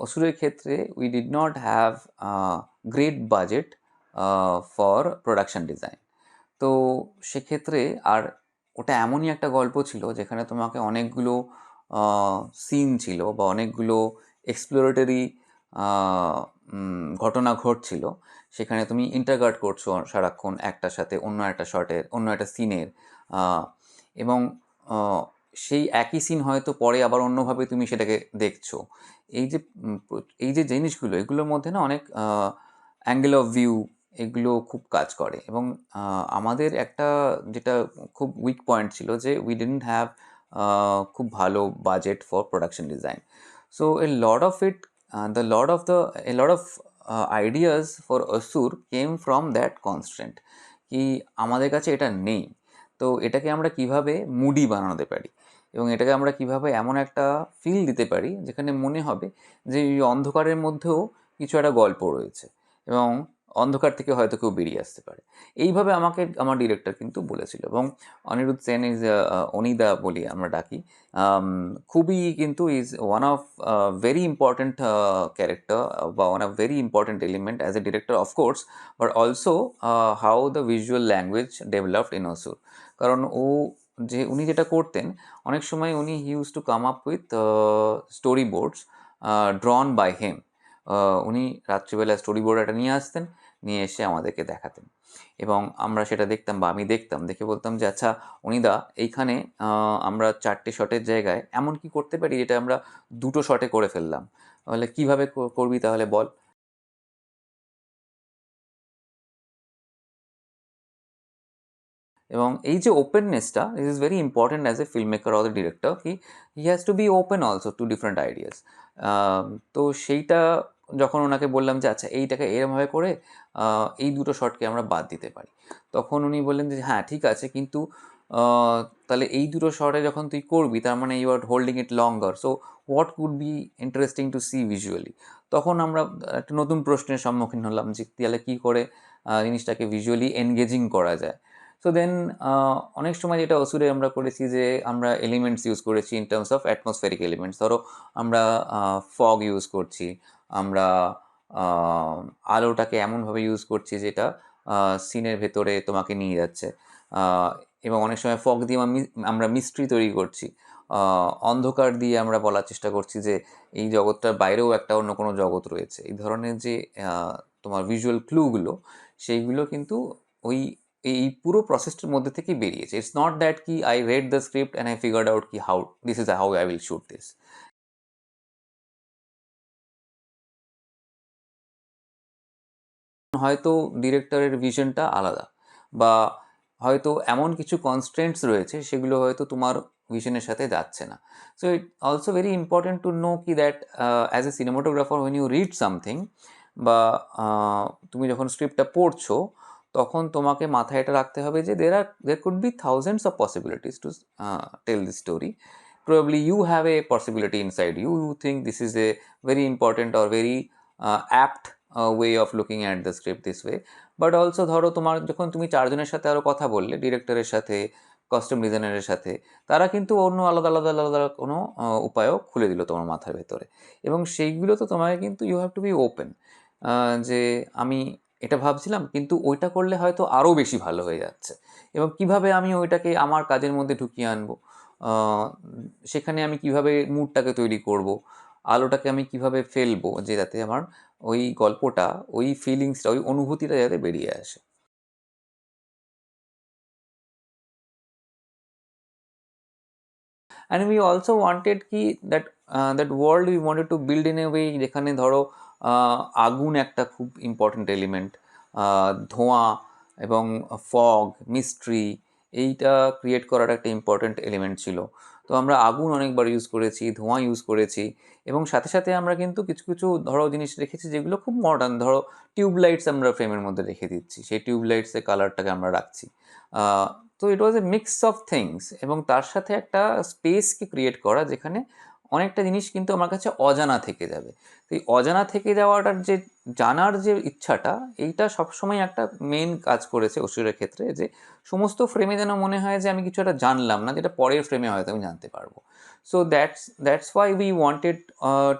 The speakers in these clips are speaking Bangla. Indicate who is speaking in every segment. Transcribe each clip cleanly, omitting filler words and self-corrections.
Speaker 1: অসুরের ক্ষেত্রে we did not have great budget for production design. তো সেক্ষেত্রে আর ওটা এমনই একটা গল্প ছিল যেখানে তোমাকে অনেকগুলো সিন ছিল বা অনেকগুলো এক্সপ্লোরেটরি ঘটনা ঘটছিল, সেখানে তুমি ইন্টারগার্ড করছো সারাক্ষণ একটার সাথে অন্য একটা শটের, অন্য একটা সিনের, এবং সেই একই সিন হয়তো পরে আবার অন্যভাবে তুমি সেটাকে দেখছো। এই যে জিনিসগুলো, এগুলোর মধ্যে না অনেক অ্যাঙ্গেল অফ ভিউ, এগুলো খুব কাজ করে। এবং আমাদের একটা যেটা খুব উইক পয়েন্ট ছিল যে উই ডিডন্ট হ্যাভ খুব ভালো budget for production design. So a lot of ideas for Asur came from that constraint, কি আমাদের কাছে এটা নেই, তো এটাকে আমরা কিভাবে মুডি বানাতে পারি এবং এটাকে আমরা কিভাবে এমন একটা ফিল দিতে পারি যেখানে মনে হবে যে এই অন্ধকারের মধ্যেও কিছু একটা গল্প রয়েছে এবং অন্ধকার থেকে হয়তো কেউ বেরিয়ে আসতে পারে। এইভাবে আমাকে আমার ডিরেক্টর কিন্তু বলেছিল। এবং অনিরুদ্ধ সেন ইজ, অনিদা বলি আমরা ডাকি, খুবই কিন্তু is one of very important character বা one of very important element as a director of course, but also how the visual language developed in Asur. কারণ উনি যেটা করতেন, অনেক সময় উনি use to come up with story boards drawn by him. উনি রাত্রিবেলা স্টোরি বোর্ড একটা নিয়ে আসতেন, নিয়ে এসে আমাদেরকে দেখাতেন এবং আমরা সেটা দেখতাম বা আমি দেখতাম, দেখে বলতাম যে আচ্ছা অনিদা, এইখানে আমরা 4টে শটের জায়গায় এমন কি করতে পারি যেটা আমরা 2টো শটে করে ফেললাম, তাহলে কীভাবে করবি তাহলে বল। এবং এই যে ওপেননেসটা is is very important as a film maker or the director, কি he has to be open also to different ideas. তো সেইটা যখন ওনাকে বললাম যে আচ্ছা এইটাকে এরমভাবে করে এই 2টো শটকে আমরা বাদ দিতে পারি, তখন উনি বললেন যে হ্যাঁ ঠিক আছে, কিন্তু তাহলে এই 2টো শটে যখন তুই করবি তার মানে you are holding it longer, so what could be interesting to see visually. তখন আমরা একটা নতুন প্রশ্নের সম্মুখীন হলাম যে তাহলে কী করে জিনিসটাকে ভিজুয়ালি এনগেজিং করা যায়। সো দেন অনেক সময় যেটা অসুরে আমরা করেছি যে আমরা এলিমেন্টস ইউজ করেছি in terms of atmospheric elements. ধরো আমরা ফগ ইউজ করছি, আমরা আলোটাকে এমনভাবে ইউজ করছি যেটা সিনের ভেতরে তোমাকে নিয়ে যাচ্ছে, এবং অনেক সময় ফগ দিয়ে আমরা মিস্ট্রি তৈরি করছি, অন্ধকার দিয়ে আমরা বলার চেষ্টা করছি যে এই জগৎটার বাইরেও একটা অন্য কোনো জগৎ রয়েছে। এই ধরনের যে তোমার ভিজুয়াল ক্লুগুলো, সেইগুলো কিন্তু ওই এই পুরো প্রসেসটার মধ্যে থেকেই বেরিয়েছে। ইটস নট দ্যাট কি I read the script and I figured out কি how this is how I will shoot this. হয়তো ডিরেক্টরের ভিশনটা আলাদা, বা হয়তো এমন কিছু কনস্ট্রেন্টস রয়েছে সেগুলো হয়তো তোমার ভিশনের সাথে যাচ্ছে না। So it also very important to know কি that as a cinematographer when you read something, বা তুমি যখন স্ক্রিপ্টটা পড়ছো, তখন তোমাকে মাথায় এটা রাখতে হবে যে there could be thousands of possibilities to tell the story. Probably you have a possibility inside you. You think this is a very important or very apt way of looking at the script this way. But also ধরো তোমার যখন তুমি 4জনের সাথে আরও কথা বললে, ডিরেক্টরের সাথে, কস্টিউম ডিজাইনারের সাথে, তারা কিন্তু অন্য আলাদা আলাদা আলাদা কোনো উপায়ও খুলে দিল তোমার মাথার ভেতরে। এবং সেইগুলো তো তোমাকে কিন্তু you have to be open, যে আমি এটা ভাবছিলাম কিন্তু ওইটা করলে হয়তো আরও বেশি ভালো হয়ে যাচ্ছে, এবং কিভাবে আমি ওইটাকে আমার কাজের মধ্যে ঢুকিয়ে আনবো, সেখানে আমি কিভাবে মুডটাকে তৈরি করব, আলোটাকে আমি কিভাবে ফেলবো যে যাতে আমার ওই গল্পটা, ওই ফিলিংসটা, ওই অনুভূতিটা যাতে বেরিয়ে আসে। অ্যান্ড উই অলসো ওয়ান্টেড কি that that world we wanted to build in a way যেখানে ধরো আগুন একটা খুব ইম্পর্ট্যান্ট এলিমেন্ট, ধোঁয়া এবং ফগ, মিস্ট্রি, এইটা ক্রিয়েট করার একটা ইম্পর্ট্যান্ট এলিমেন্ট ছিল। তো আমরা আগুন অনেকবার ইউজ করেছি, ধোঁয়া ইউজ করেছি, এবং সাথে সাথে আমরা কিন্তু কিছু কিছু ধরো জিনিস রেখেছি যেগুলো খুব মডার্ন, ধরো টিউবলাইটস আমরা ফ্রেমের মধ্যে রেখে দিচ্ছি, সেই টিউবলাইটসের কালারটাকে আমরা রাখছি। তো ইট ওয়াজ এ মিক্স অফ থিংস, এবং তার সাথে একটা স্পেসকে ক্রিয়েট করা যেখানে অনেকটা জিনিস কিন্তু আমার কাছে অজানা থেকে যাবে। তো এই অজানা থেকে যাওয়াটার যে জানার যে ইচ্ছাটা, এইটা সবসময় একটা মেন কাজ করেছে অসুরের ক্ষেত্রে, যে সমস্ত ফ্রেমে যেন মনে হয় যে আমি কিছু একটা জানলাম না, যেটা পরের ফ্রেমে হয়তো আমি জানতে পারবো। So that's why we wanted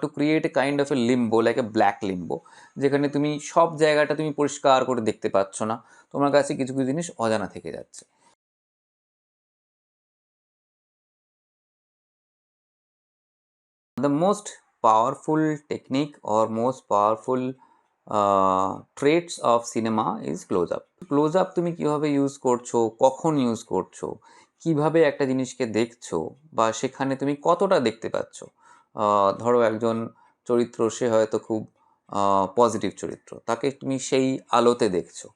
Speaker 1: to create a kind of A limbo, like a black limbo, যেখানে তুমি সব জায়গাটা তুমি পরিষ্কার করে দেখতে পাচ্ছ না, তোমার কাছে কিছু কিছু জিনিস অজানা থেকে যাচ্ছে। The most powerful technique or most powerful traits of cinema is close up. Close up তুমি কিভাবে ইউজ করছো, কখন ইউজ করছো, কিভাবে একটা জিনিসকে দেখছো, বা সেখানে তুমি কতটা দেখতে পাচ্ছ। ধরো একজন চরিত্র, সে হয়তো খুব পজিটিভ চরিত্র, তাকে তুমি সেই আলোতে দেখছো।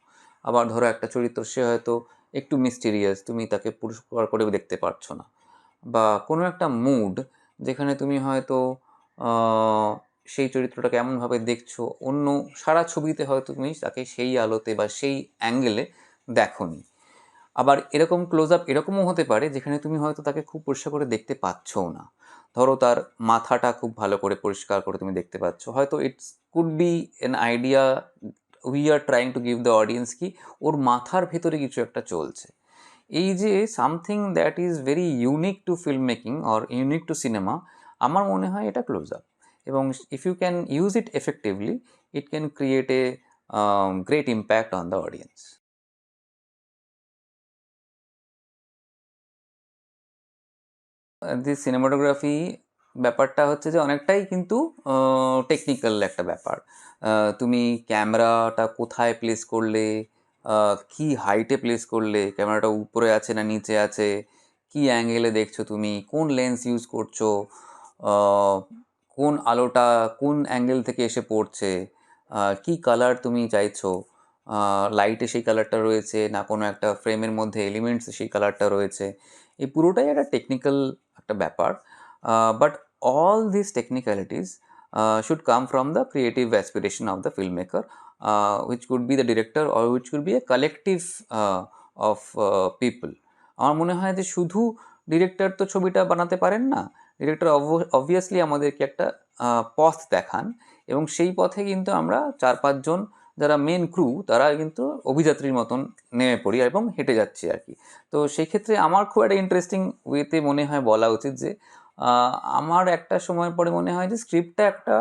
Speaker 1: আবার ধরো একটা চরিত্র, সে হয়তো একটু মিস্টিরিয়াস, তুমি তাকে পরিষ্কার করে দেখতে পারছো না। বা কোনো একটা মুড, যেখানে তুমি হয়তো সেই চরিত্রটাকে এমনভাবে দেখছো, অন্য সারা ছবিতে হয়তো তুমি তাকে সেই আলোতে বা সেই অ্যাঙ্গেলে দেখোনি। আবার এরকম ক্লোজ আপ এরকমও হতে পারে, যেখানে তুমি হয়তো তাকে খুব পরিষ্কার করে দেখতে পাচ্ছও না। ধরো তার মাথাটা খুব ভালো করে পরিষ্কার করে তুমি দেখতে পাচ্ছ, হয়তো it's could be an idea we are trying to give the audience, কি ওর মাথার ভেতরে কিছু একটা চলছে। এই যে something that is very unique to filmmaking or unique to cinema, আমার মনে হয় এটা ক্লোজ আপ। এবং if you can use it effectively, it can create a great impact on the audience. The cinematography ব্যাপারটা হচ্ছে যে অনেকটাই কিন্তু টেকনিক্যাল একটা ব্যাপার। তুমি ক্যামেরাটা কোথায় প্লেস করলে, কি হাইটে প্লেস করলে, ক্যামেরাটা উপরে আছে না নিচে আছে, কি অ্যাঙ্গেলে দেখছো, তুমি কোন লেন্স ইউজ করছো, আহ, কোন আলোটা কোন অ্যাঙ্গেল থেকে এসে পড়ছে, কি কালার তুমি চাইছো, লাইটে সেই কালারটা রয়েছে না কোনো একটা ফ্রেমের মধ্যে এলিমেন্টস সেই কালারটা রয়েছে, এই পুরোটাই একটা টেকনিক্যাল একটা ব্যাপার। But all this technicalities should come from the creative aspiration of the filmmaker, which could be the director or which could be a collective of people. আমার মনে হয় যে শুধু ডিরেক্টর তো ছবিটা বানাতে পারেন না, ডিরেক্টর অবভিয়াসলি আমাদেরকে একটা পথ দেখান, এবং সেই পথে কিন্তু আমরা 4-5 জন যারা মেন ক্রু, তারা কিন্তু অভিযাত্রীর মতন নেমে পড়ি এবং হেঁটে যাচ্ছি আর কি। তো সেই ক্ষেত্রে আমার খুব একটা ইন্টারেস্টিং ওয়েতে মনে হয় বলা উচিত যে আমার একটা সময় পরে মনে হয় যে স্ক্রিপ্টটা একটা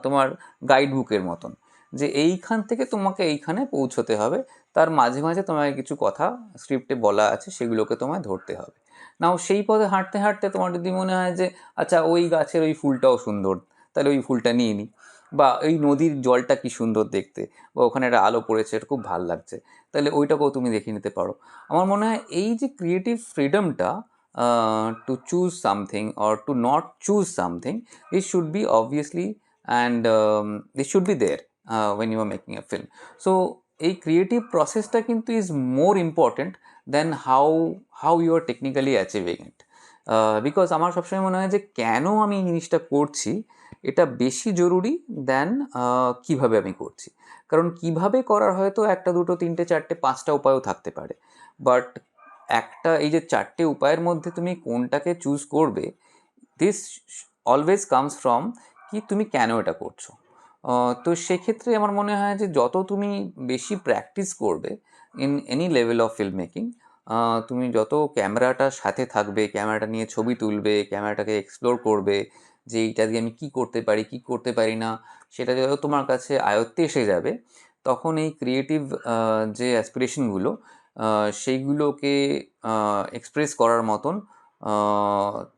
Speaker 1: তোমার গাইড বুকের মতন, যে এইখান থেকে তোমাকে এইখানে পৌঁছতে হবে, তার মাঝে মাঝে তোমাকে কিছু কথা স্ক্রিপ্টে বলা আছে, সেগুলোকে তোমায় ধরতে হবে। নাও সেই পথে হাঁটতে হাঁটতে তোমার যদি মনে হয় যে আচ্ছা ওই গাছের ওই ফুলটাও সুন্দর, তাহলে ওই ফুলটা নিয়ে নিই, বা এই নদীর জলটা কি সুন্দর দেখতে, বা ওখানে একটা আলো পড়েছে, এটা খুব ভাল লাগছে, তাহলে ওইটাকেও তুমি দেখে নিতে পারো। আমার মনে হয় এই যে creative ফ্রিডমটা, to choose something or to not choose something, this should be obviously, and this should be there when you are making a film. So এই ক্রিয়েটিভ প্রসেসটা কিন্তু is more important than how you are technically achieving it. Because আমার সবসময় মনে হয় যে কেন আমি এই জিনিসটা করছি, এটা বেশি জরুরি দেন কীভাবে আমি করছি। কারণ কিভাবে করার হয়তো একটা দুটো তিনটে চারটে পাঁচটা উপায়ও থাকতে পারে, বাট একটা এই যে চারটে উপায়ের মধ্যে তুমি কোনটাকে চুজ করবে, দিস অলওয়েজ কামস ফ্রম কি তুমি কেন এটা করছো। তো সেক্ষেত্রে আমার মনে হয় যে যত তুমি বেশি প্র্যাকটিস করবে in any level of film making, তুমি যত ক্যামেরাটার সাথে থাকবে, ক্যামেরাটা নিয়ে ছবি তুলবে, ক্যামেরাটাকে এক্সপ্লোর করবে, যে এইটা দিয়ে আমি কী করতে পারি কী করতে পারি না, সেটা যত তোমার কাছে আয়ত্তে এসে যাবে, তখন এই ক্রিয়েটিভ যে অ্যাসপিরেশনগুলো, সেইগুলোকে এক্সপ্রেস করার মতন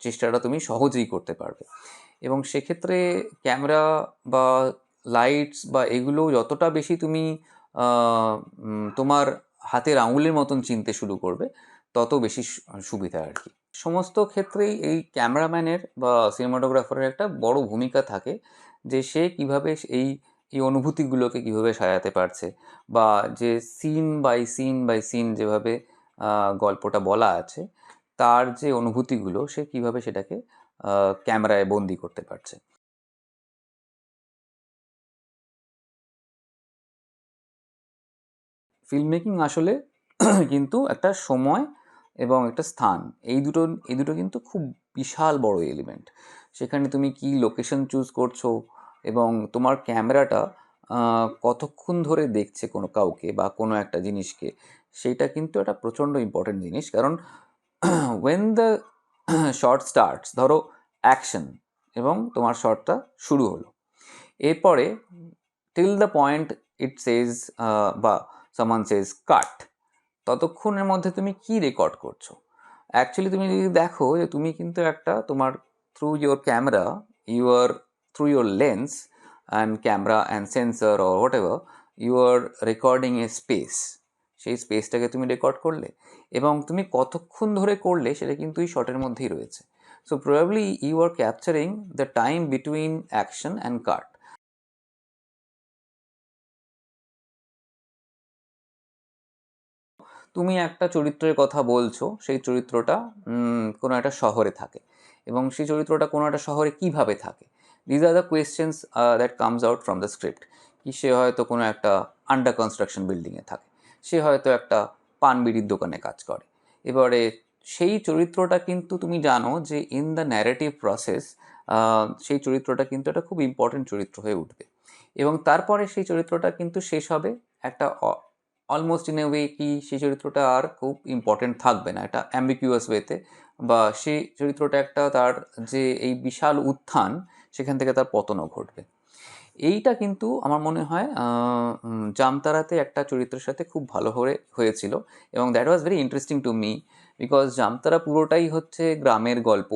Speaker 1: চেষ্টাটা তুমি সহজেই করতে পারবে। এবং সেক্ষেত্রে ক্যামেরা বা লাইটস বা এগুলো যতটা বেশি তুমি তোমার হাতের আঙুলের মতন চিনতে শুরু করবে, তত বেশি সুবিধা আর কি। সমস্ত ক্ষেত্রেই এই ক্যামেরাম্যানের বা সিনেমাটোগ্রাফারের একটা বড় ভূমিকা থাকে, যে সে কীভাবে এই অনুভূতিগুলোকে কীভাবে সাজাতে পারছে, বা যে scene by scene by scene যেভাবে গল্পটা বলা আছে, তার যে অনুভূতিগুলো সে কীভাবে সেটাকে ক্যামেরায় বন্দি করতে পারছে। ফিল্ম মেকিং আসলে কিন্তু একটা সময় এবং একটা স্থান, এই দুটো কিন্তু খুব বিশাল বড় এলিমেন্ট। সেখানে তুমি কি লোকেশন চুজ করছো এবং তোমার ক্যামেরাটা কতক্ষণ ধরে দেখছে কোনো কাউকে বা কোনো একটা জিনিসকে, সেইটা কিন্তু একটা প্রচণ্ড ইম্পর্টেন্ট জিনিস। কারণ ওয়েন দ্য শর্ট স্টার্টস, ধরো অ্যাকশন, এবং তোমার শর্টটা শুরু হলো, এরপরে টিল দ্য পয়েন্ট ইট সেজ বা সামান সেজ কাট, ততক্ষণের মধ্যে তুমি কি রেকর্ড করছো? অ্যাকচুয়ালি তুমি যদি দেখো যে তুমি কিন্তু একটা তোমার through your camera, your through your lens and camera and sensor or whatever, you are recording a space. সেই স্পেসটাকে তুমি রেকর্ড করলে এবং তুমি কতক্ষণ ধরে করলে সেটা কিন্তু এই শটের মধ্যেই রয়েছে। So probably you are capturing the time between action and cut. তুমি একটা চরিত্রের কথা বলছো, সেই চরিত্রটা কোনো একটা শহরে থাকে এবং সেই চরিত্রটা কোনো একটা শহরে কিভাবে থাকে। These are the questions that comes out from the script. কি সে হয়তো কোনো একটা আন্ডার কনস্ট্রাকশন বিল্ডিংয়ে থাকে, সে হয়তো একটা পান বিড়ির দোকানে কাজ করে। এবারে সেই চরিত্রটা কিন্তু তুমি জানো যে ইন দ্য ন্যারেটিভ প্রসেস সেই চরিত্রটা কিন্তু একটা খুব ইম্পর্টেন্ট চরিত্র হয়ে উঠবে এবং তারপরে সেই চরিত্রটা কিন্তু শেষ হবে একটা অলমোস্ট ইন এ ওয়ে কি সেই চরিত্রটা আর খুব ইম্পর্টেন্ট থাকবে না, একটা অ্যাম্বিগুয়াস ওয়েতে, বা সেই চরিত্রটা একটা তার যে এই বিশাল উত্থান, সেখান থেকে তার পতনও ঘটবে। এইটা কিন্তু আমার মনে হয় জামতারাতে একটা চরিত্রের সাথে খুব ভালো হয়েছিল এবং that was very interesting to me, because Jamtara পুরোটাই হচ্ছে গ্রামের গল্প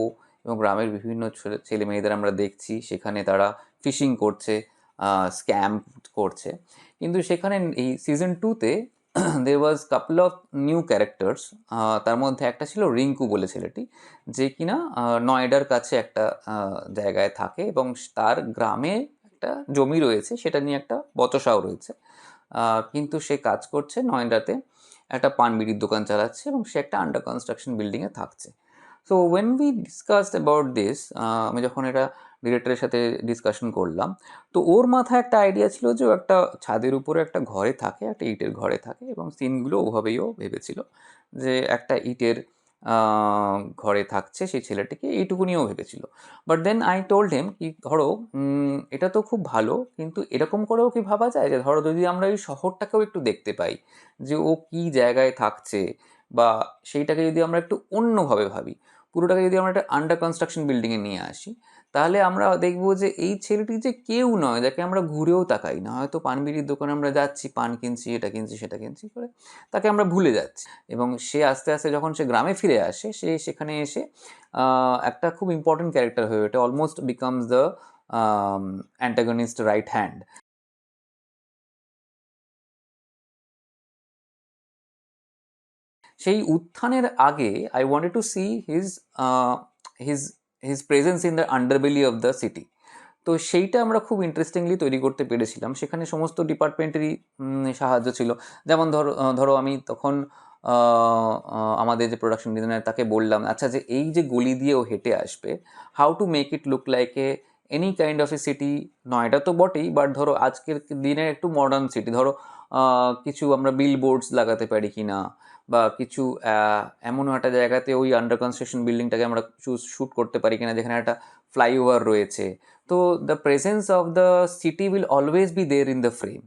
Speaker 1: এবং গ্রামের বিভিন্ন ছেলে মেয়েদের আমরা দেখছি সেখানে তারা ফিশিং করছে, স্ক্যাম করছে। কিন্তু সেখানে এই সিজন 2-তে there was couple of new characters. তার মধ্যে একটা ছিল রিঙ্কু বলে ছেলেটি, যে কিনা নয়ডার কাছে একটা জায়গায় থাকে এবং তার গ্রামে একটা জমি রয়েছে, সেটা নিয়ে একটা বচসাও রয়েছে। কিন্তু সে কাজ করছে নয়ডাতে, একটা পান বিড়ির দোকান চালাচ্ছে এবং সে একটা আন্ডার কনস্ট্রাকশন বিল্ডিংয়ে থাকছে। So when we discussed about this, আমি যখন এটা ডিরেক্টরের সাথে ডিসকাশন করলাম, তো ওর মাথায় একটা আইডিয়া ছিল যে ও একটা ছাদের উপরে একটা ঘরে থাকে, একটা ইটের ঘরে থাকে এবং সিনগুলো ওভাবেইও ভেবেছিল যে একটা ইটের ঘরে থাকছে সেই ছেলেটিকে, এইটুকুনিও ভেবেছিল। But then I told him কি ধরো এটা তো খুব ভালো, কিন্তু এরকম করেও কি ভাবা যায় যে ধরো যদি আমরা এই শহরটাকেও একটু দেখতে পাই যে ও কী জায়গায় থাকছে, বা সেইটাকে যদি আমরা একটু অন্যভাবে ভাবি, পুরোটাকে যদি আমরা একটা আন্ডার কনস্ট্রাকশন বিল্ডিংয়ে নিয়ে আসি, তাহলে আমরা দেখবো যে এই ছেলেটি যে কেউ নয় যাকে আমরা ঘুরেও তাকাই না, হয়তো পান বিড়ির দোকানে আমরা যাচ্ছি, পান কিনছি, এটা কিনছি সেটা কিনছি করে তাকে আমরা ভুলে যাচ্ছি এবং সে আস্তে আস্তে যখন সে গ্রামে ফিরে আসে, সে সেখানে এসে একটা খুব ইম্পর্টেন্ট ক্যারেক্টার হয়ে ওঠে, almost becomes the antagonist right hand. সেই উত্থানের আগে I wanted to see his his presence in the underbelly of the city. তো সেইটা আমরা খুব ইন্টারেস্টিংলি তৈরি করতে পেরেছিলাম। সেখানে সমস্ত ডিপার্টমেন্টেরই সাহায্য ছিল। যেমন ধরো আমি তখন আমাদের যে প্রোডাকশন ডিজাইনার তাকে বললাম, আচ্ছা যে এই যে গলি দিয়ে ও হেঁটে আসবে, how to make it look like a any kind of a city. Noida তো বটেই, বাট ধরো আজকের দিনের একটু মডার্ন সিটি, ধরো কিছু আমরা বিল বোর্ডস লাগাতে পারি কি না, বা কিছু এমনও একটা জায়গাতে ওই আন্ডার কনস্ট্রাকশন বিল্ডিংটাকে আমরা শ্যুট করতে পারি কিনা যেখানে একটা ফ্লাইওভার রয়েছে। তো the presence of the city will always be there in the frame.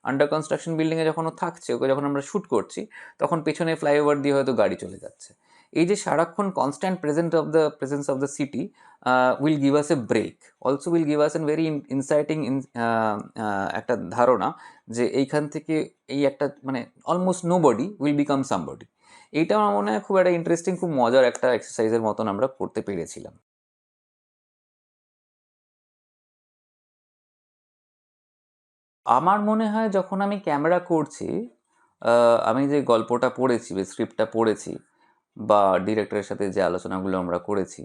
Speaker 1: Under construction বিল্ডিংয়ে যখন ও থাকছে, ওকে যখন আমরা শ্যুট করছি, তখন পেছনে ফ্লাইওভার দিয়ে হয়তো গাড়ি চলে যাচ্ছে। এই যে সারাক্ষণ constant presence of the city will give us a break, also will give us an very inciting একটা ধারণা যে এইখান থেকে এই একটা মানে almost nobody will become somebody. এইটা আমার মনে হয় খুব একটা ইন্টারেস্টিং, খুব মজার একটা এক্সারসাইজের মতন আমরা করতে পেরেছিলাম। আমার মনে হয় যখন আমি ক্যামেরা করছি, আমি যে গল্পটা পড়েছি বা স্ক্রিপ্টটা পড়েছি বা ডিরেক্টরের সাথে যে আলোচনাগুলো আমরা করেছি,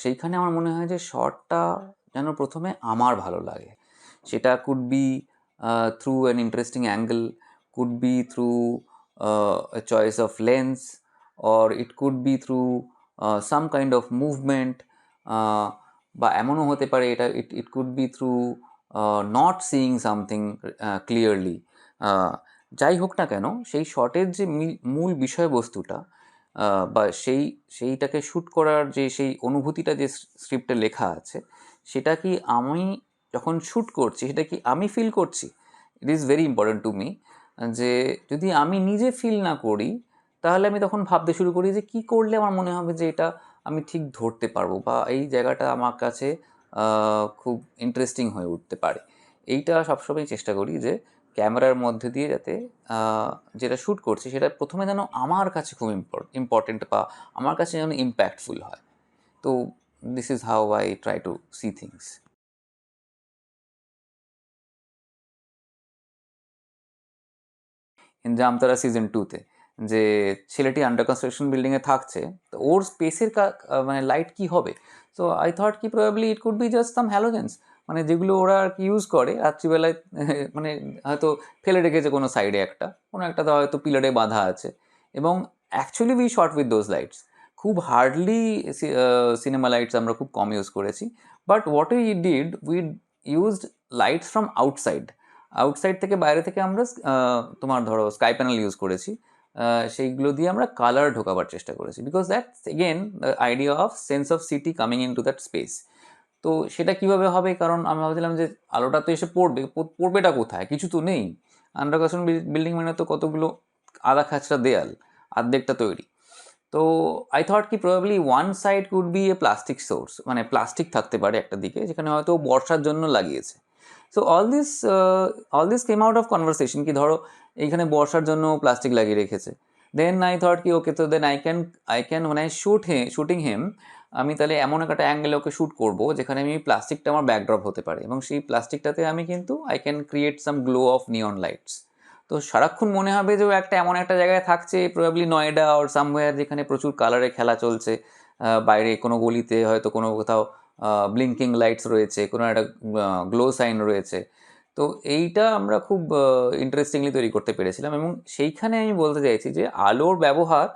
Speaker 1: সেইখানে আমার মনে হয় যে শটটা যেন প্রথমে আমার ভালো লাগে। সেটা could be through an interesting angle, could be through a choice of lens, or it could be through some kind of movement, বা এমনও হতে পারে এটা it could be through not seeing something clearly. যাই হোক না কেন, সেই শটের যে মূল বিষয়বস্তুটা বা সেইটাকে শ্যুট করার যে সেই অনুভূতিটা যে স্ক্রিপ্টে লেখা আছে, সেটা কি আমি যখন শ্যুট করছি সেটা কি আমি ফিল করছি? It is very important to me. যে যদি আমি নিজে ফিল না করি, তাহলে আমি তখন ভাবতে শুরু করি যে কী করলে আমার মনে হবে যে এটা আমি ঠিক ধরতে পারবো, বা এই জায়গাটা আমার কাছে খুব ইন্টারেস্টিং হয়ে উঠতে পারে। এইটা সবসময় চেষ্টা করি যে ক্যামেরার মধ্যে দিয়ে যাতে যেটা শ্যুট করছি সেটা প্রথমে যেন আমার কাছে খুব ইম্পর্টেন্ট, বা আমার কাছে যেন ইম্প্যাক্টফুল হয়। তো this is how I try to see things. In Jamtara season 2-তে যে ছেলেটি আন্ডার কনস্ট্রাকশন বিল্ডিংয়ে থাকছে, তো ওর স্পেসের মানে লাইট কি হবে? সো আই থট কি probably it could be just some halogens, মানে যেগুলো ওরা আর কি ইউজ করে রাত্রিবেলায়, মানে হয়তো ফেলে রেখেছে কোনো সাইডে কোনো একটা তো হয়তো পিলারে বাঁধা আছে। এবং actually we shot with those lights. খুব হার্ডলি সিনেমা লাইটস আমরা খুব কম ইউজ করেছি। But what we did, we used lights from outside. Outside থেকে, বাইরে থেকে আমরা তোমার ধরো স্কাই প্যানেল ইউজ করেছি। সেইগুলো দিয়ে আমরা কালার ঢোকাবার চেষ্টা করেছি, because that's again the idea of sense of city coming into that space. তো সেটা কিভাবে হবে, কারণ আমি ভাবছিলাম যে আলোটা তো এসে পড়বে, পড়বেটা কোথায়, কিছু তো নেই। আন্ডার কনস্ট্রাকশন বিল্ডিং মানে তো কতগুলো আধা খাঁচড়া দেয়াল, অর্ধেকটা তৈরি। তো আই থট কি probably one side could B A plastic source, মানে প্লাস্টিক থাকতে পারে একটা দিকে, যেখানে হয়তো বর্ষার জন্য লাগিয়েছে। So all this came out of conversation, কি ধরো এইখানে বর্ষার জন্য প্লাস্টিক লাগিয়ে রেখেছে। দেন আই থট কি ওকে, তো দেন আই ক্যান মানে শুটিং হিম, আমি তাহলে এমন একটা অ্যাঙ্গেলে ওকে শ্যুট করবো যেখানে আমি প্লাস্টিকটা আমার ব্যাকড্রপ হতে পারে, এবং সেই প্লাস্টিকটাতে আমি কিন্তু I can create some glow of neon lights. তো সারাক্ষণ মনে হবে যে ও এমন একটা জায়গায় থাকছে, প্রবাবলি নয়ডা অর সামওয়্যার, যেখানে প্রচুর কালারে খেলা চলছে। বাইরে কোনো গলিতে হয়তো কোনো কোথাও ব্লিঙ্কিং লাইটস রয়েছে, কোনো একটা গ্লো সাইন রয়েছে। তো এইটা আমরা খুব ইন্টারেস্টিংলি তৈরি করতে পেরেছিলাম, এবং সেইখানে আমি বলতে চাইছি যে আলোর ব্যবহার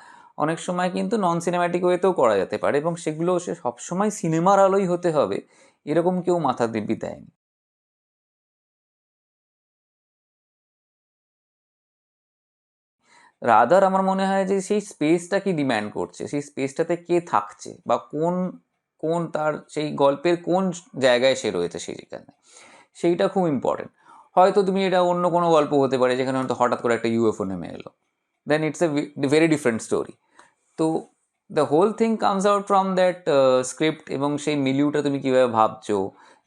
Speaker 1: অনেক সময় কিন্তু নন সিনেম্যাটিক ওয়েতেও করা যেতে পারে, এবং সেগুলো সে সবসময় সিনেমার আলোই হতে হবে এরকম কেউ মাথা দিব্যি দেয়নি। রাদার আমার মনে হয় যে সেই স্পেসটা কি ডিম্যান্ড করছে, সেই স্পেসটাতে কে থাকছে, বা কোন কোন তার সেই গল্পের কোন জায়গায় সে রয়েছে সেখানে, সেইটা খুব ইম্পর্টেন্ট। হয়তো তুমি এটা অন্য কোনো গল্প হতে পারে যেখানে হয়তো হঠাৎ করে একটা ইউএফও নেমে এলো, then it's a very different story. তো the whole thing comes out from that script, এবং সেই মিলিউটা তুমি কীভাবে ভাবছো,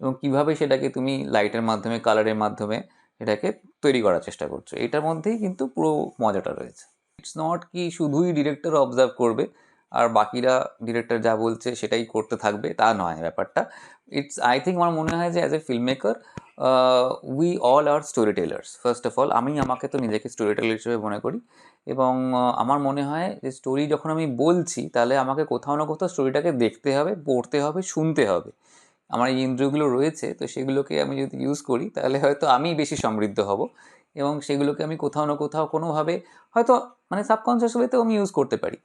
Speaker 1: এবং কীভাবে সেটাকে তুমি লাইটের মাধ্যমে, কালারের মাধ্যমে সেটাকে তৈরি করার চেষ্টা করছো, এটার মধ্যেই কিন্তু পুরো মজাটা রয়েছে। ইটস নট কি শুধুই ডিরেক্টর অবজার্ভ করবে আর বাকিরা ডিরেক্টর যা বলছে সেটাই করতে থাকবে, তা নয় ব্যাপারটা। আই থিঙ্ক আমার মনে হয় যে as a film maker we all are storytellers. First of all আমি আমাকে তো নিজেকে স্টোরি টেলার হিসেবে মনে করি, এবং আমার মনে হয় যে স্টোরি যখন আমি বলছি তাহলে আমাকে কোথাও না কোথাও স্টোরিটাকে দেখতে হবে, পড়তে হবে, শুনতে হবে। আমার এই ইন্দ্রিয়গুলো রয়েছে, তো সেগুলোকে আমি যদি ইউজ করি তাহলে হয়তো আমি বেশি সমৃদ্ধ হব, এবং সেগুলোকে আমি কোথাও না কোথাও কোনোভাবে হয়তো মানে সাবকনসিয়াস ওয়েতেও আমি ইউজ করতে পারি।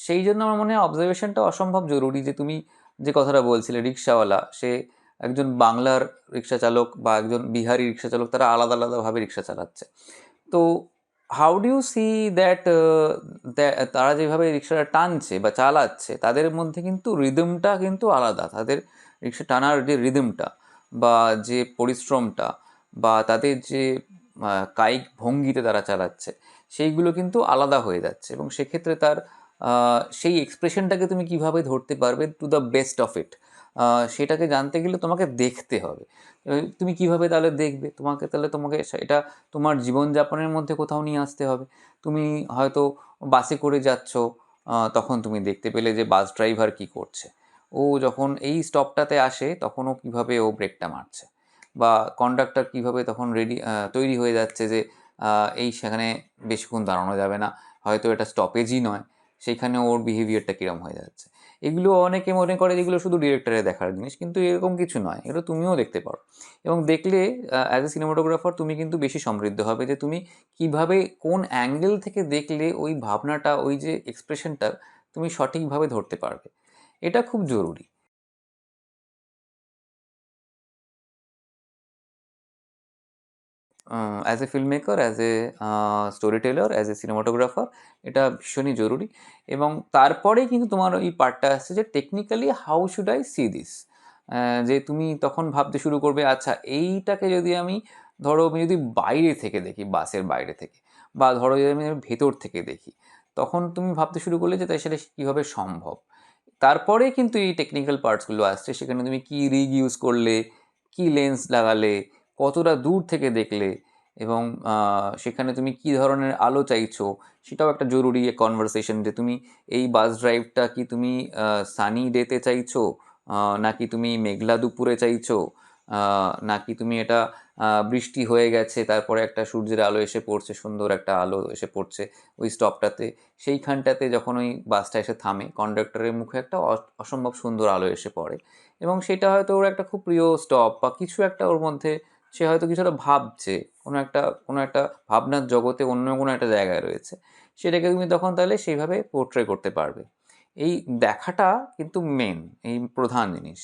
Speaker 1: সেই জন্য আমার মনে হয় অবজারভেশনটা অসম্ভব জরুরি। যে তুমি যে কথাটা বলছিলে রিক্সাওয়ালা, সে একজন বাংলার রিক্সা চালক বা একজন বিহারি রিক্সা চালক, তারা আলাদা আলাদাভাবে রিক্সা চালাচ্ছে। তো how do you see that তারা যেভাবে রিক্সাটা টানছে বা চালাচ্ছে তাদের মধ্যে কিন্তু রিদমটা কিন্তু আলাদা, তাদের রিক্সা টানার যে রিদমটা বা যে পরিশ্রমটা বা তাদের যে কায়িক ভঙ্গিতে তারা চালাচ্ছে, সেইগুলো কিন্তু আলাদা হয়ে যাচ্ছে, এবং সেক্ষেত্রে তার সেই এক্সপ্রেশনটাকে তুমি কিভাবে ধরতে পারবে to the best of it, সেটাকে জানতে গেলে তোমাকে দেখতে হবে। তুমি কিভাবে তাহলে দেখবে, তোমাকে এটা তোমার জীবনযাপনের মধ্যে কোথাও নিয়ে আসতে হবে। তুমি হয়তো বাসে করে যাচ্ছ, তখন তুমি দেখতে পেলে যে বাস ড্রাইভার কী করছে, ও যখন এই স্টপটাতে আসে তখন ও কীভাবে ও ব্রেকটা মারছে, বা কন্ডাক্টর কীভাবে তখন তৈরি হয়ে যাচ্ছে যে এই সেখানে বেশিক্ষণ দাঁড়ানো যাবে না, হয়তো এটা স্টপেজই নয়, সেইখানে ওর বিহেভিয়ারটা কীরকম হয়ে যাচ্ছে। এগুলো অনেকে মনে করে যেগুলো শুধু ডিরেক্টরের দেখার জিনিস, কিন্তু এরকম কিছু নয়, এগুলো তুমিও দেখতে পারো। এবং দেখলে অ্যাজ এ সিনেমাটোগ্রাফার তুমি কিন্তু বেশি সমৃদ্ধ হবে, যে তুমি কিভাবে কোন অ্যাঙ্গেল থেকে দেখলে ওই ভাবনাটা, ওই যে এক্সপ্রেশনটা তুমি সঠিকভাবে ধরতে পারবে। এটা খুব জরুরি। As a film maker, as a story teller, as a cinematographer, এটা ভীষণই জরুরি। এবং তারপরেই কিন্তু তোমার ওই পার্টটা আসছে যে technically how should I C this, যে তুমি তখন ভাবতে শুরু করবে, আচ্ছা এইটাকে যদি আমি, ধরো আমি যদি বাইরে থেকে দেখি, বাসের বাইরে থেকে, বা ধরো যদি আমি ভেতর থেকে দেখি, তখন তুমি ভাবতে শুরু করলে যে তাই সেটা কীভাবে সম্ভব। তারপরে কিন্তু এই টেকনিক্যাল পার্টসগুলো আসছে, সেখানে তুমি কী রিগ ইউজ করলে, কী লেন্স লাগালে, কতটা দূর থেকে দেখলে, এবং সেখানে তুমি কী ধরনের আলো চাইছো, সেটাও একটা জরুরি কনভারসেশন, যে তুমি এই বাস ড্রাইভটা কি তুমি সানি ডেতে চাইছো, নাকি তুমি মেঘলা দুপুরে চাইছো, নাকি তুমি এটা বৃষ্টি হয়ে গেছে তারপরে একটা সূর্যের আলো এসে পড়ছে, সুন্দর একটা আলো এসে পড়ছে ওই স্টপটাতে, সেইখানটাতে যখন ওই বাসটা এসে থামে, কন্ডাক্টরের মুখে একটা অসম্ভব সুন্দর আলো এসে পড়ে, এবং সেটা হয়তো ওর একটা খুব প্রিয় স্টপ, বা কিছু একটা ওর মধ্যে সে হয়তো কিছুটা ভাবছে, কোনো একটা ভাবনার জগতে অন্য কোনো একটা জায়গায় রয়েছে, সেটাকে তুমি তখন তাহলে সেইভাবে পোর্ট্রে করতে পারবে। এই দেখাটা কিন্তু মেন, এই প্রধান জিনিস।